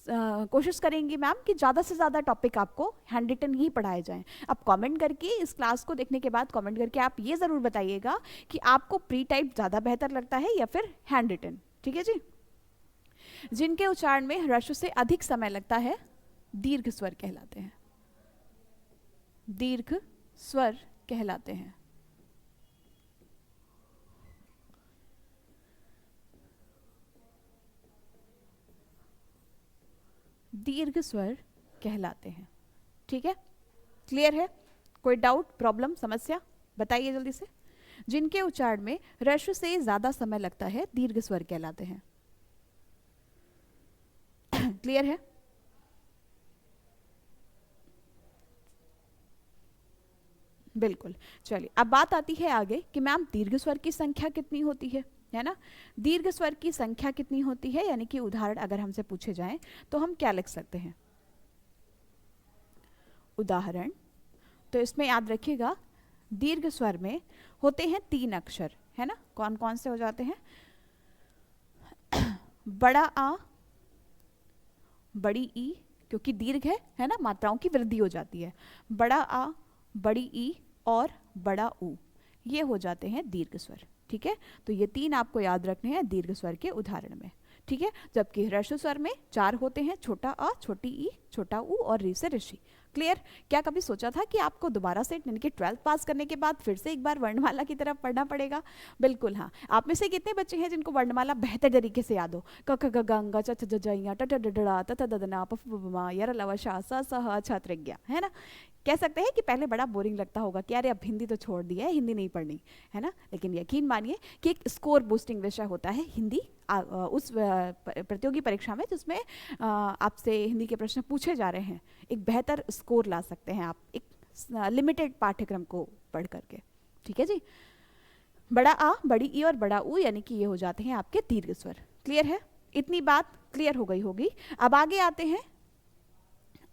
कोशिश करेंगी मैम कि ज़्यादा से ज़्यादा टॉपिक आपको हैंड रिटन ही पढ़ाए जाएं। अब कमेंट करके, इस क्लास को देखने के बाद कमेंट करके आप ये ज़रूर बताइएगा कि आपको प्री टाइप ज़्यादा बेहतर लगता है या फिर हैंड रिटन। ठीक है जी, जिनके उच्चारण में ह्रस्व से अधिक समय लगता है दीर्घ स्वर कहलाते हैं। दीर्घ स्वर कहलाते हैं। दीर्घ स्वर कहलाते हैं। ठीक है, क्लियर है? कोई डाउट, प्रॉब्लम, समस्या बताइए जल्दी से। जिनके उच्चारण में ह्रस्व से ज्यादा समय लगता है दीर्घ स्वर कहलाते हैं। क्लियर है? बिल्कुल। चलिए, अब बात आती है आगे कि मैम दीर्घ स्वर की संख्या कितनी होती है ना। दीर्घ स्वर की संख्या कितनी होती है, यानी कि उदाहरण अगर हमसे पूछे जाएं तो हम क्या लिख सकते हैं? उदाहरण, तो इसमें याद रखिएगा दीर्घ स्वर में होते हैं 3 अक्षर, है ना। कौन कौन से हो जाते हैं? बड़ा आ, बड़ी ई, क्योंकि दीर्घ है ना, मात्राओं की वृद्धि हो जाती है। बड़ा आ, बड़ी ई और बड़ा ऊ, ये हो जाते हैं दीर्घ स्वर। ठीक है, तो ये 3 आपको याद रखने हैं दीर्घ स्वर के उदाहरण में। ठीक है, जबकि ह्रस्व स्वर में 4 होते हैं, छोटा अ, छोटी ई, छोटा ऊ और री से ऋषि। क्लियर? क्या कभी सोचा था कि आपको दोबारा से यानी कि 12th पास करने के बाद फिर से एक बार वर्णमाला की तरफ पढ़ना पड़ेगा? बिल्कुल हाँ। आप में से कितने बच्चे हैं जिनको वर्णमाला बेहतर तरीके से याद हो? क ख ग घ ङ च छ ज झ ञ ट ठ ड ढ ढ त थ द ध न प फ ब भ म य र ल व श स स ह छ त्र ज्ञ, है ना? कह सकते हैं कि पहले बड़ा बोरिंग लगता होगा कि अरे अब हिंदी तो छोड़ दी है, हिंदी नहीं पढ़नी, है ना? लेकिन यकीन मानिए कि एक स्कोर बूस्टिंग विषय होता है हिंदी उस प्रतियोगी परीक्षा में जिसमें आपसे हिंदी के प्रश्न पूछे जा रहे हैं। एक बेहतर स्कोर ला सकते हैं आप एक लिमिटेड पाठ्यक्रम को पढ़ करके। ठीक है जी? बड़ा आ, बड़ी ई और बड़ा ऊ यानी कि ये हो जाते हैं आपके दीर्घ स्वर। क्लियर है? इतनी बात क्लियर हो गई होगी। अब आगे आते हैं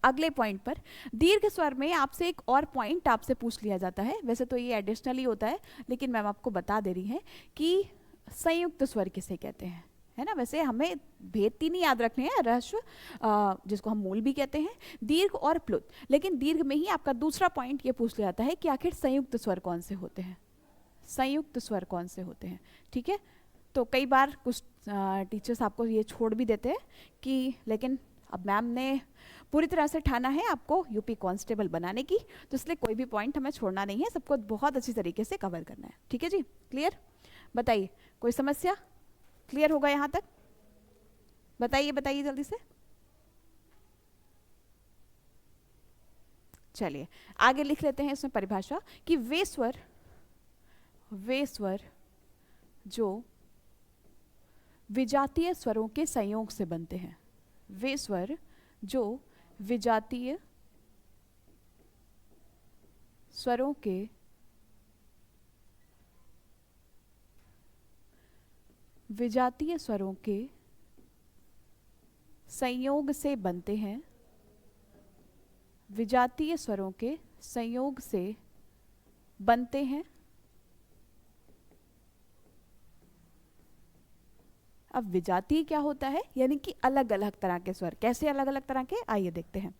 अगले पॉइंट पर। दीर्घ स्वर में आपसे एक और पॉइंट आपसे पूछ लिया जाता है, वैसे तो ये एडिशनली होता है लेकिन मैम आपको बता दे रही है कि संयुक्त स्वर किसे कहते हैं, है ना? वैसे हमें भेद तीन ही याद रखने हैं, ह्रस्व जिसको हम मूल भी कहते हैं, दीर्घ और प्लुत। लेकिन दीर्घ में ही आपका दूसरा पॉइंट ये पूछ लिया जाता है कि आखिर संयुक्त स्वर कौन से होते हैं, संयुक्त स्वर कौन से होते हैं। ठीक है? तो कई बार कुछ टीचर्स आपको ये छोड़ भी देते हैं कि लेकिन अब मैम ने पूरी तरह से ठाना है आपको यूपी कांस्टेबल बनाने की, तो इसलिए कोई भी पॉइंट हमें छोड़ना नहीं है, सबको बहुत अच्छी तरीके से कवर करना है। ठीक है जी? क्लियर? बताइए, कोई समस्या? क्लियर होगा यहाँ तक? बताइए बताइए जल्दी से। चलिए आगे लिख लेते हैं इसमें परिभाषा कि वे स्वर जो विजातीय स्वरों के संयोग से बनते हैं, वे स्वर जो विजातीय स्वरों के संयोग से बनते हैं, विजातीय स्वरों के संयोग से बनते हैं। अब विजातीय क्या होता है? यानी कि अलग अलग तरह के स्वर। कैसे अलग अलग तरह के? आइए देखते हैं।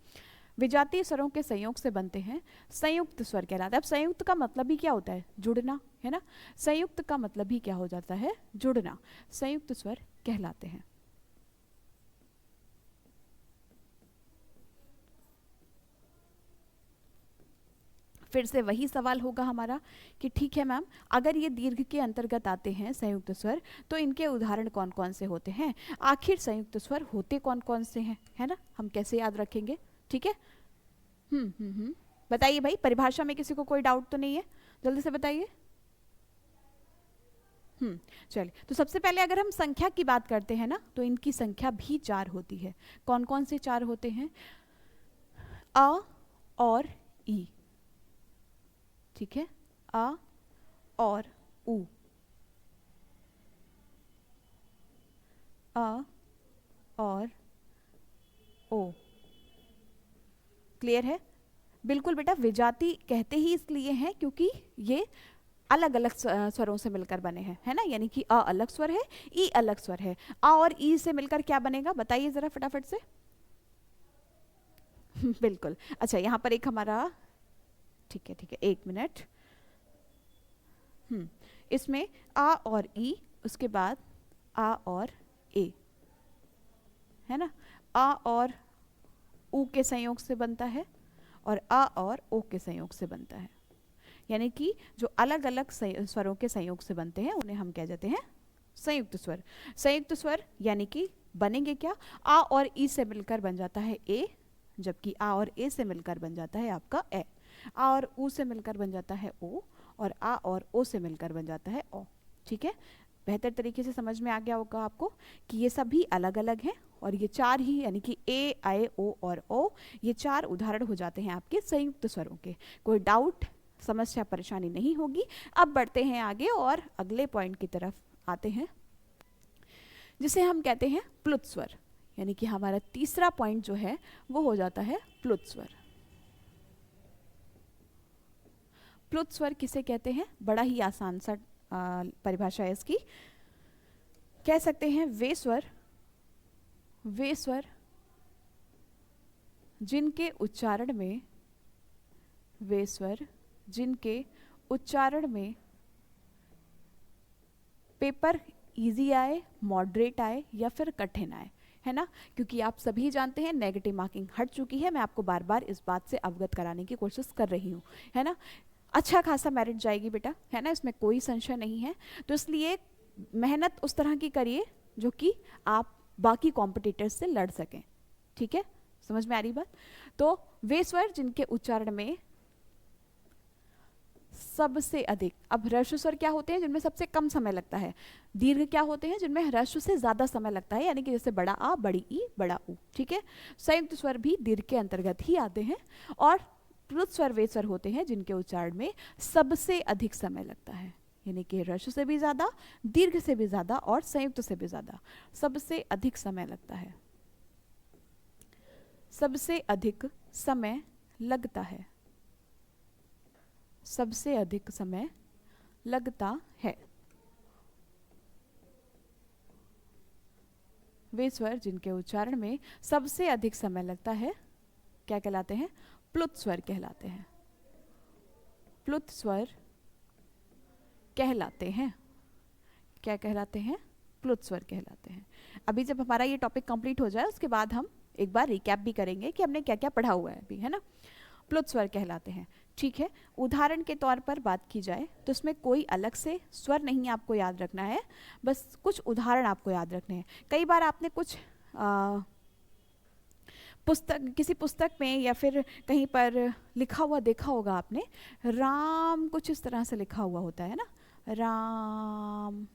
विजातीय स्वरों के संयोग से बनते हैं, संयुक्त स्वर कहलाता है। अब संयुक्त का मतलब ही क्या होता है? जुड़ना, है ना? संयुक्त का मतलब ही क्या हो जाता है? जुड़ना। संयुक्त स्वर कहलाते हैं। फिर से वही सवाल होगा हमारा कि ठीक है मैम, अगर ये दीर्घ के अंतर्गत आते हैं संयुक्त स्वर, तो इनके उदाहरण कौन कौन से होते हैं? आखिर संयुक्त स्वर होते कौन कौन से हैं, है ना? हम कैसे याद रखेंगे? ठीक है? बताइए भाई, परिभाषा में किसी को कोई डाउट तो नहीं है? जल्दी से बताइए। चलिए, तो सबसे पहले अगर हम संख्या की बात करते हैं ना, तो इनकी संख्या भी 4 होती है। कौन कौन से 4 होते हैं? अ और ई। ठीक है? अ और उ, अ और ओ। क्लियर है? बिल्कुल बेटा, विजाती कहते ही इसलिए हैं क्योंकि ये अलग अलग स्वरों से मिलकर बने हैं, है ना? यानी कि अ अलग स्वर है, ई अलग स्वर है। अ और ई से मिलकर क्या बनेगा? बताइए जरा फटाफट से। बिल्कुल। अच्छा, यहाँ पर एक हमारा, ठीक है, एक मिनट। इसमें आ और ई, उसके बाद आ और ए, है ना? आ और उ के संयोग से बनता है और आ और ओ के संयोग से बनता है। यानी कि जो अलग अलग स्वरों के संयोग से बनते हैं उन्हें हम कह देते हैं संयुक्त स्वर। संयुक्त स्वर यानी कि बनेंगे क्या? आ और ई से मिलकर बन जाता है ए, जबकि आ और ए से मिलकर बन जाता है आपका ए। आ और उ से मिलकर बन जाता है ओ, और आ और ओ से मिलकर बन जाता है ओ। ठीक है? बेहतर तरीके से समझ में आ गया होगा आपको कि ये सभी अलग अलग हैं और ये 4 ही, यानी कि ए, आई, ओ और ओ, ये 4 उदाहरण हो जाते हैं आपके संयुक्त स्वरों के। कोई डाउट, समस्या, परेशानी नहीं होगी। अब बढ़ते हैं आगे और अगले पॉइंट की तरफ आते हैं, जिसे हम कहते हैं प्लुत स्वर। यानी कि हमारा तीसरा पॉइंट जो है वो हो जाता है प्लुत स्वर। प्लुत स्वर किसे कहते हैं? बड़ा ही आसान सा परिभाषा है इसकी। कह सकते हैं वे स्वर जिनके उच्चारण में पेपर इजी आए, मॉडरेट आए या फिर कठिन आए, है ना, क्योंकि आप सभी जानते हैं नेगेटिव मार्किंग हट चुकी है। मैं आपको बार बार इस बात से अवगत कराने की कोशिश कर रही हूँ, है ना। अच्छा खासा मेरिट जाएगी बेटा, है ना, इसमें कोई संशय नहीं है। तो इसलिए मेहनत उस तरह की करिए जो कि आप बाकी कॉम्पिटिटर्स से लड़ सकें, ठीक है, समझ में आ रही बात। तो वे स्वर जिनके उच्चारण में सबसे अधिक, अब ह्रस्व स्वर क्या होते हैं जिनमें सबसे कम समय लगता है, दीर्घ क्या होते हैं जिनमें ह्रस्व से ज्यादा समय लगता है, यानी कि जैसे बड़ा आ, बड़ी ई, बड़ा ऊ, ठीक है। संयुक्त स्वर भी दीर्घ के अंतर्गत ही आते हैं। और प्लुत स्वर वे स्वर होते हैं जिनके उच्चारण में सबसे अधिक समय लगता है, यानी कि ह्रस्व से भी ज्यादा, दीर्घ से भी ज्यादा और संयुक्त से भी ज्यादा सबसे अधिक समय लगता है, सबसे अधिक समय लगता है, सबसे अधिक समय लगता है। वे स्वर जिनके उच्चारण में सबसे अधिक समय लगता है क्या कहलाते हैं? प्लुत स्वर कहलाते हैं, प्लुत स्वर कहलाते हैं। क्या कहलाते हैं? प्लुत स्वर कहलाते हैं। अभी जब हमारा ये टॉपिक कंप्लीट हो जाए उसके बाद हम एक बार रिकैप भी करेंगे कि हमने क्या क्या पढ़ा हुआ है अभी, है ना। प्लुत स्वर कहलाते हैं, ठीक है। उदाहरण के तौर पर बात की जाए तो इसमें कोई अलग से स्वर नहीं आपको याद रखना है, बस कुछ उदाहरण आपको याद रखने हैं। कई बार आपने कुछ पुस्तक, किसी पुस्तक में या फिर कहीं पर लिखा हुआ देखा होगा आपने, राम कुछ इस तरह से लिखा हुआ होता है ना, राम,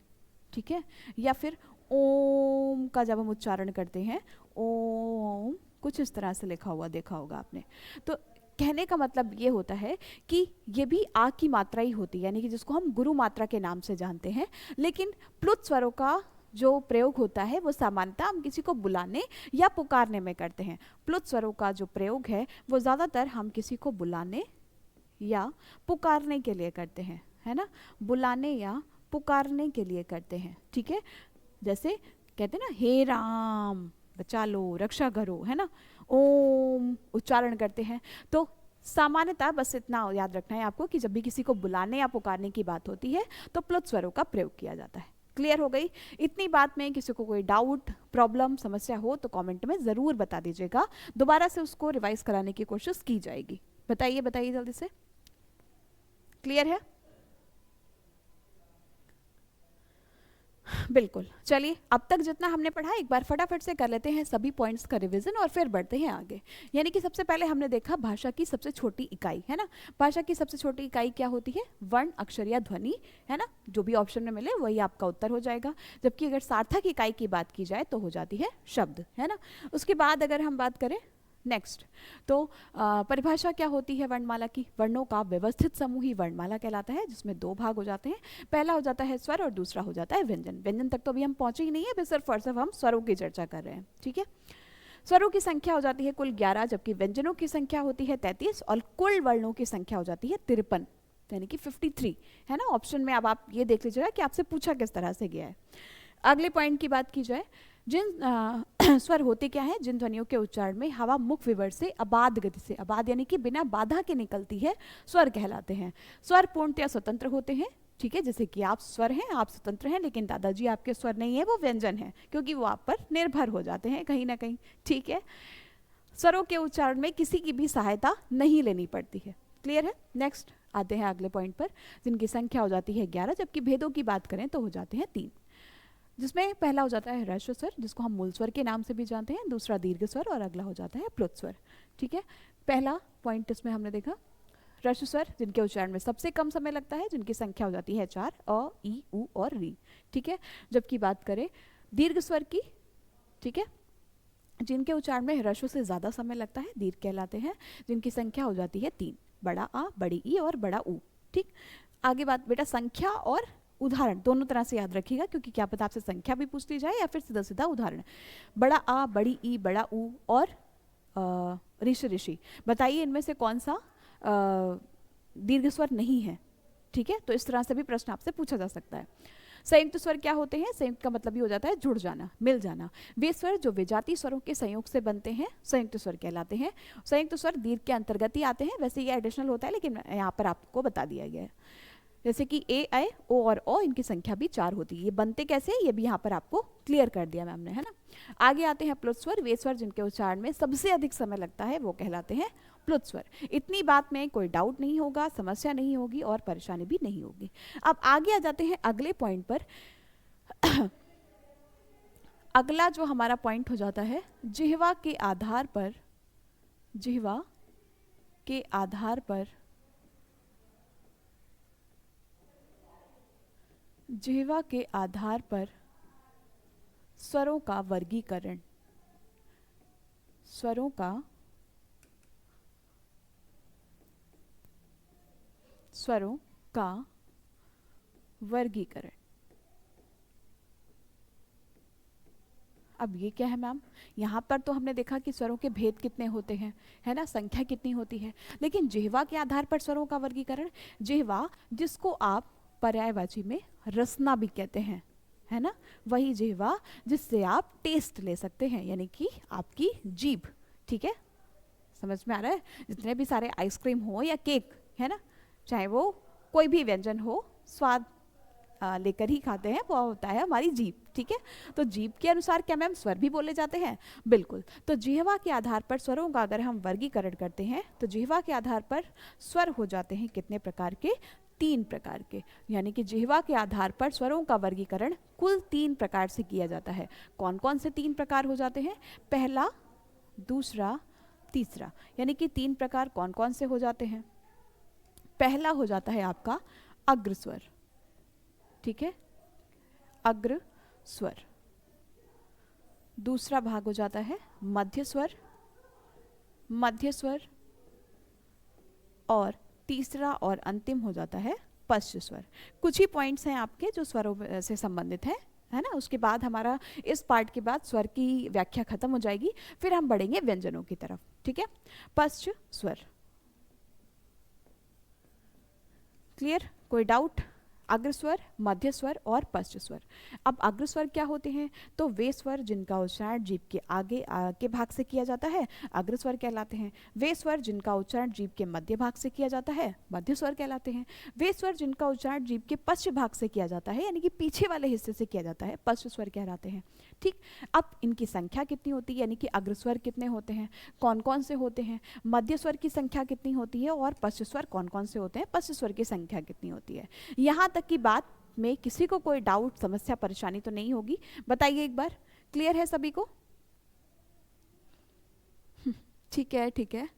ठीक है। या फिर ओम का जब हम उच्चारण करते हैं, ओम कुछ इस तरह से लिखा हुआ देखा होगा आपने। तो कहने का मतलब ये होता है कि ये भी आ की मात्रा ही होती है, यानी कि जिसको हम गुरु मात्रा के नाम से जानते हैं। लेकिन प्लुत स्वरों का जो प्रयोग होता है वो सामान्यतः हम किसी को बुलाने या पुकारने में करते हैं। प्लुत स्वरों का जो प्रयोग है वो ज़्यादातर हम किसी को बुलाने या पुकारने के लिए करते हैं, है ना, बुलाने या पुकारने के लिए करते हैं, ठीक है। जैसे कहते हैं ना, हे राम बचा लो, रक्षा करो, है ना, ओम उच्चारण करते हैं। तो सामान्यतः बस इतना याद रखना है आपको कि जब भी किसी को बुलाने या पुकारने की बात होती है तो प्लुत स्वरों का प्रयोग किया जाता है। क्लियर हो गई इतनी बात में? किसी को कोई डाउट, प्रॉब्लम, समस्या हो तो कमेंट में ज़रूर बता दीजिएगा, दोबारा से उसको रिवाइज कराने की कोशिश की जाएगी। बताइए बताइए जल्दी से, क्लियर है? बिल्कुल। चलिए अब तक जितना हमने पढ़ा एक बार फटाफट से कर लेते हैं सभी पॉइंट्स का रिवीजन और फिर बढ़ते हैं आगे। यानी कि सबसे पहले हमने देखा भाषा की सबसे छोटी इकाई, है ना। भाषा की सबसे छोटी इकाई क्या होती है? वर्ण, अक्षर या ध्वनि, है ना। जो भी ऑप्शन में मिले वही आपका उत्तर हो जाएगा। जबकि अगर सार्थक इकाई की बात की जाए तो हो जाती है शब्द, है ना। उसके बाद अगर हम बात करें नेक्स्ट, तो परिभाषा क्या होती है वर्णमाला की? वर्णों का व्यवस्थित समूह ही वर्णमाला कहलाता है, जिसमें दो भाग हो जाते हैं। पहला हो जाता है स्वर और दूसरा हो जाता है व्यंजन। व्यंजन तक तो अभी हम पहुंचे ही नहीं है, सिर्फ और सिर्फ हम स्वरों की चर्चा कर रहे हैं, ठीक है। स्वरों की संख्या हो जाती है कुल 11, जबकि व्यंजनों की संख्या होती है 33 और कुल वर्णों की संख्या हो जाती है 53, यानी कि 53, है ना। ऑप्शन में अब आप ये देख लीजिएगा कि आपसे पूछा किस तरह से गया है। अगले पॉइंट की बात की जाए, जिन स्वर होते क्या है, जिन ध्वनियों के उच्चारण में हवा मुख विवर से अबाध गति से, अबाध यानी कि बिना बाधा के निकलती है, स्वर कहलाते हैं। स्वर पूर्णतया स्वतंत्र होते हैं, ठीक है। जैसे कि आप स्वर हैं, आप स्वतंत्र हैं, लेकिन दादाजी आपके स्वर नहीं है, वो व्यंजन है, क्योंकि वो आप पर निर्भर हो जाते हैं कहीं ना कहीं, ठीक है। स्वरों के उच्चारण में किसी की भी सहायता नहीं लेनी पड़ती है। क्लियर है? नेक्स्ट आते हैं अगले पॉइंट पर, जिनकी संख्या हो जाती है 11, जबकि भेदों की बात करें तो हो जाते हैं 3, जिसमें पहला हो जाता है ह्रस्व स्वर, जिसको हम मूल स्वर के नाम से भी जानते हैं, दूसरा दीर्घ स्वर और अगला हो जाता है प्लुत स्वर, ठीक है। पहला पॉइंट इसमें हमने देखा ह्रस्व स्वर जिनके उच्चारण में सबसे कम समय लगता है, जिनकी संख्या हो जाती है 4, अ, ई, उ और री, ठीक है। जबकि बात करें दीर्घ स्वर की, ठीक है, जिनके उच्चारण में ह्रस्व से ज़्यादा समय लगता है, दीर्घ कहलाते हैं, जिनकी संख्या हो जाती है 3, बड़ा आ, बड़ी ई और बड़ा ऊ, ठीक। आगे बात बेटा संख्या और उदाहरण दोनों तरह से याद रखिएगा, क्योंकि क्या पता आपसे संख्या भी पूछ ली जाए या फिर सीधा सीधा उदाहरण। बड़ा आ, बड़ी ई, बड़ा ऊ और ऋषि ऋषि, बताइए इनमें से कौन सा दीर्घ स्वर नहीं है, ठीक है। तो इस तरह से भी प्रश्न आपसे पूछा जा सकता है। संयुक्त स्वर क्या होते हैं? संयुक्त का मतलब ही हो जाता है जुड़ जाना, मिल जाना। वे स्वर जो विजातीय स्वरों के संयोग से बनते हैं संयुक्त स्वर कहलाते हैं। संयुक्त स्वर दीर्घ के अंतर्गत ही आते हैं, वैसे ये एडिशनल होता है लेकिन यहाँ पर आपको बता दिया गया है। जैसे कि ए, ऐ, ओ और ओ, इनकी संख्या भी 4 होती है। ये बनते कैसे, ये भी यहाँ पर आपको क्लियर कर दिया मैम ने, है ना। आगे आते हैं प्लुत स्वर। वे स्वर जिनके उच्चारण में सबसे अधिक समय लगता है वो कहलाते हैं प्लुत स्वर। इतनी बात में कोई डाउट नहीं होगा, समस्या नहीं होगी और परेशानी भी नहीं होगी। अब आगे आ जाते हैं अगले पॉइंट पर। अगला जो हमारा पॉइंट हो जाता है, जिह्वा के आधार पर, जिह्वा के आधार पर, जिह्वा के आधार पर स्वरों का वर्गीकरण, स्वरों का, स्वरों का वर्गीकरण। अब ये क्या है मैम, यहाँ पर तो हमने देखा कि स्वरों के भेद कितने होते हैं, है ना, संख्या कितनी होती है, लेकिन जिह्वा के आधार पर स्वरों का वर्गीकरण, जिह्वा जिसको आप पर्यायवाची में रसना भी कहते हैं, है ना, वही जिह्वा जिससे आप टेस्ट ले सकते हैं, यानी कि आपकी जीभ, ठीक है, समझ में आ रहा है। जितने भी सारे आइसक्रीम हो या केक, है ना, चाहे वो कोई भी व्यंजन हो, स्वाद लेकर ही खाते हैं, वो होता है हमारी जीभ, ठीक है। तो जीभ के अनुसार क्या मैम स्वर भी बोले जाते हैं? बिल्कुल। तो जिह्वा के आधार पर स्वरों का अगर हम वर्गीकरण करते हैं तो जिह्वा के आधार पर स्वर हो जाते हैं कितने प्रकार के? 3 प्रकार के। यानी कि जिह्वा के आधार पर स्वरों का वर्गीकरण कुल 3 प्रकार से किया जाता है। कौन कौन से 3 प्रकार हो जाते हैं? पहला, दूसरा, तीसरा। यानी कि 3 प्रकार कौन कौन से हो जाते हैं? पहला हो जाता है आपका अग्र स्वर, ठीक है, अग्र स्वर। दूसरा भाग हो जाता है मध्य स्वर, मध्य स्वर। और तीसरा और अंतिम हो जाता है पश्च स्वर। कुछ ही पॉइंट्स हैं आपके जो स्वरों से संबंधित हैं, है ना। उसके बाद हमारा इस पार्ट के बाद स्वर की व्याख्या खत्म हो जाएगी, फिर हम बढ़ेंगे व्यंजनों की तरफ, ठीक है। पश्च स्वर, क्लियर, कोई डाउट? अग्र स्वर, मध्य स्वर और पश्च स्वर। अब अग्र स्वर क्या होते हैं? तो वे स्वर जिनका उच्चारण जीभ के आगे के भाग से किया जाता है अग्र स्वर कहलाते हैं। वे स्वर जिनका उच्चारण जीभ के मध्य भाग से किया जाता है मध्य स्वर कहलाते हैं। वे स्वर जिनका उच्चारण जीभ के पश्च भाग से किया जाता है, यानी कि पीछे वाले हिस्से से किया जाता है, पश्च स्वर कहलाते हैं, ठीक। अब इनकी संख्या कितनी होती है, यानी कि अग्र स्वर कितने होते हैं, कौन कौन से होते हैं, मध्य स्वर की संख्या कितनी होती है और पश्च स्वर कौन कौन से होते हैं, पश्च स्वर की संख्या कितनी होती है। यहाँ तक की बात में किसी को कोई डाउट, समस्या, परेशानी तो नहीं होगी? बताइए एक बार, क्लियर है सभी को? ठीक है, ठीक है,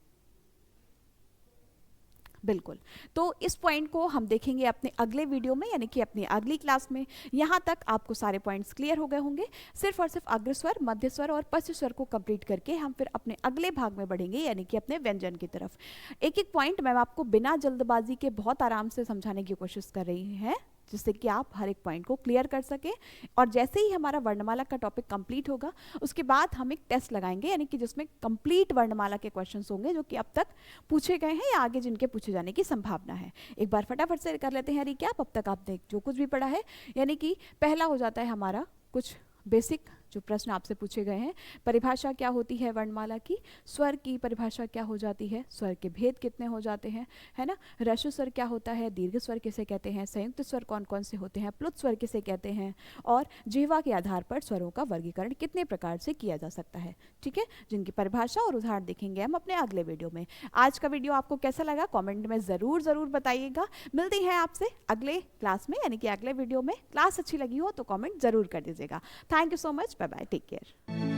बिल्कुल। तो इस पॉइंट को हम देखेंगे अपने अगले वीडियो में, यानी कि अपनी अगली क्लास में। यहाँ तक आपको सारे पॉइंट्स क्लियर हो गए होंगे। सिर्फ और सिर्फ अग्र स्वर, मध्य स्वर और पश्च स्वर को कंप्लीट करके हम फिर अपने अगले भाग में बढ़ेंगे, यानी कि अपने व्यंजन की तरफ। एक एक पॉइंट मैं आपको बिना जल्दबाजी के बहुत आराम से समझाने की कोशिश कर रही है, जिससे कि आप हर एक पॉइंट को क्लियर कर सके। और जैसे ही हमारा वर्णमाला का टॉपिक कंप्लीट होगा उसके बाद हम एक टेस्ट लगाएंगे, यानी कि जिसमें कंप्लीट वर्णमाला के क्वेश्चंस होंगे जो कि अब तक पूछे गए हैं या आगे जिनके पूछे जाने की संभावना है। एक बार फटाफट से कर लेते हैं रिकैप। अब तक आपने जो कुछ भी पढ़ा है, यानी कि पहला हो जाता है हमारा कुछ बेसिक जो प्रश्न आपसे पूछे गए हैं। परिभाषा क्या होती है वर्णमाला की, स्वर की परिभाषा क्या हो जाती है, स्वर के भेद कितने हो जाते हैं, है ना, ह्रस्व स्वर क्या होता है, दीर्घ स्वर किसे कहते हैं, संयुक्त स्वर कौन कौन से होते हैं, प्लुत स्वर किसे कहते हैं, और जिह्वा के आधार पर स्वरों का वर्गीकरण कितने प्रकार से किया जा सकता है, ठीक है, जिनकी परिभाषा और उदाहरण देखेंगे हम अपने अगले वीडियो में। आज का वीडियो आपको कैसा लगा कॉमेंट में ज़रूर बताइएगा। मिलती हैं आपसे अगले क्लास में, यानी कि अगले वीडियो में। क्लास अच्छी लगी हो तो कॉमेंट ज़रूर कर दीजिएगा। Thank you so much, bye bye, take care.